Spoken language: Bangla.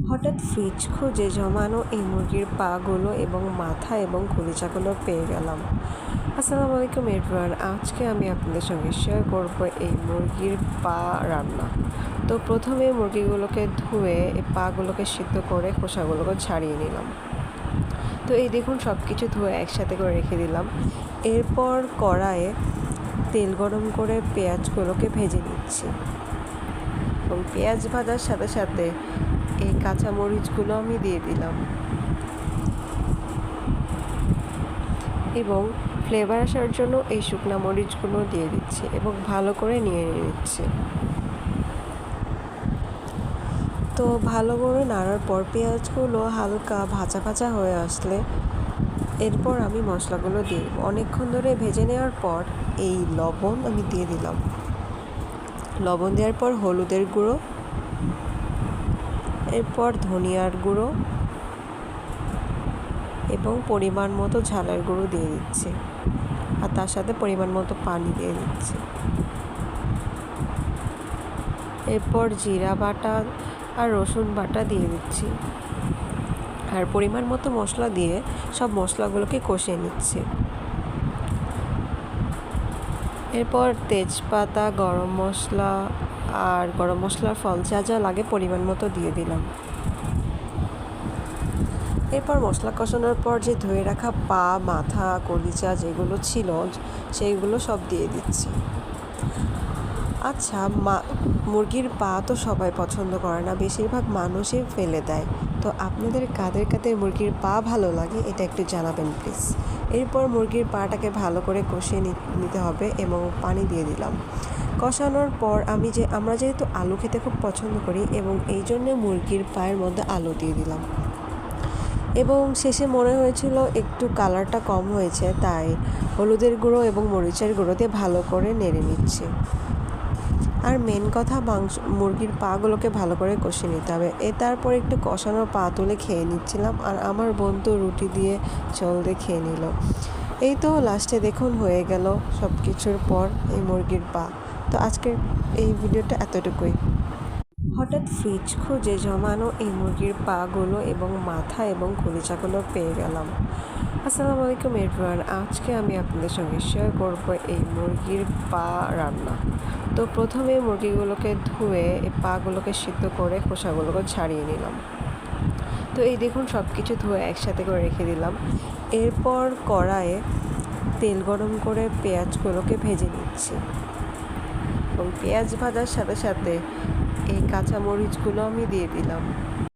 হঠাৎ ফ্রিজ খুঁজে জমানো এই মুরগির পাগুলো এবং মাথা এবং কলিজাগুলো পেয়ে গেলাম। আসসালামু আলাইকুম এভরিওয়ান, আজকে আমি আপনাদের সঙ্গে শেয়ার করব এই মুরগির পা রান্না। তো প্রথমে মুরগিগুলোকে ধুয়ে এই পাগুলোকে সিদ্ধ করে খোসাগুলোকে ছাড়িয়ে নিলাম। তো এই দেখুন সব কিছু ধুয়ে একসাথে করে রেখে দিলাম। এরপর কড়াইয়ে তেল গরম করে পেঁয়াজগুলোকে ভেজে নিচ্ছি এবং পেঁয়াজ ভাজার সাথে সাথে এই কাঁচা মরিচগুলো আমি দিয়ে দিলাম এবং ফ্লেভার আসার জন্য এই শুকনো মরিচগুলো দিয়ে দিচ্ছি এবং ভালো করে নিয়ে নিচ্ছি। তো ভালো করে নাড়ার পর পেঁয়াজগুলো হালকা ভাজা ভাজা হয়ে আসলে এরপর আমি মশলাগুলো দিয়ে অনেকক্ষণ ধরে ভেজে নেওয়ার পর এই লবণ আমি দিয়ে দিলাম। লবণ দেওয়ার পর হলুদের গুঁড়ো, এরপর ধনিয়ার গুঁড়ো এবং পরিমাণ মতো ঝালের গুঁড়ো দিয়ে দিচ্ছি আর তার সাথে পরিমাণ মতো পানি দিয়ে দিচ্ছি। এরপর জিরা বাটা আর রসুন বাটা দিয়ে দিচ্ছি আর পরিমাণ মতো মশলা দিয়ে সব মশলাগুলোকে কষিয়ে নিচ্ছি। এরপর তেজপাতা, গরম মশলা আর গরম মশলার ফল যা যা লাগে পরিমাণ মতো দিয়ে দিলাম। এরপর মশলা কষানোর পর যে ধুয়ে রাখা পা, মাথা, কলিজা যেগুলো ছিল সেইগুলো সব দিয়ে দিচ্ছি। আচ্ছা, মুরগির পা তো সবাই পছন্দ করে না, বেশিরভাগ মানুষই ফেলে দেয়। তো আপনাদের কাদের কাদের মুরগির পা ভালো লাগে এটা একটু জানাবেন প্লিজ। এরপর মুরগির পাটাকে ভালো করে কষিয়ে নিতে হবে এবং পানি দিয়ে দিলাম। কষানোর পর আমরা যেহেতু আলু খেতে খুব পছন্দ করি এবং এই জন্য মুরগির পায়ের মধ্যে আলু দিয়ে দিলাম এবং শেষে মনে হয়েছিল একটু কালারটা কম হয়েছে, তাই হলুদের গুঁড়ো এবং মরিচের গুঁড়ো দিয়ে ভালো করে নেড়ে নিচ্ছি। আর মেন কথা, মুরগির পাগুলোকে ভালো করে কষিয়ে নিতে হবে। তারপর একটু কষানোর পা তুলে খেয়ে নিচ্ছিলাম আর আমার বন্ধু রুটি দিয়ে ঝোল দিয়ে খেয়ে নিল। এই তো লাস্টে দেখুন হয়ে গেল সব কিছুর পর এই মুরগির পা। তো আজকের এই ভিডিওটা এতটুকুই। হঠাৎ ফ্রিজ খুঁজে জমানো এই মুরগির পাগুলো এবং মাথা এবং কলিজাগুলো পেয়ে গেলাম। আসসালামু আলাইকুম এভরিওয়ান, আজকে আমি আপনাদের সঙ্গে শেয়ার করব এই মুরগির পা রান্না। তো প্রথমে মুরগিগুলোকে ধুয়ে এই পাগুলোকে সিদ্ধ করে খোসাগুলোকে ছাড়িয়ে নিলাম। তো এই দেখুন সব কিছু ধুয়ে একসাথে করে রেখে দিলাম। এরপর কড়াইয়ে তেল গরম করে পেঁয়াজগুলোকে ভেজে নিচ্ছি এবং পেঁয়াজ ভাজার সাথে সাথে এই কাঁচা মরিচগুলো আমি দিয়ে দিলাম।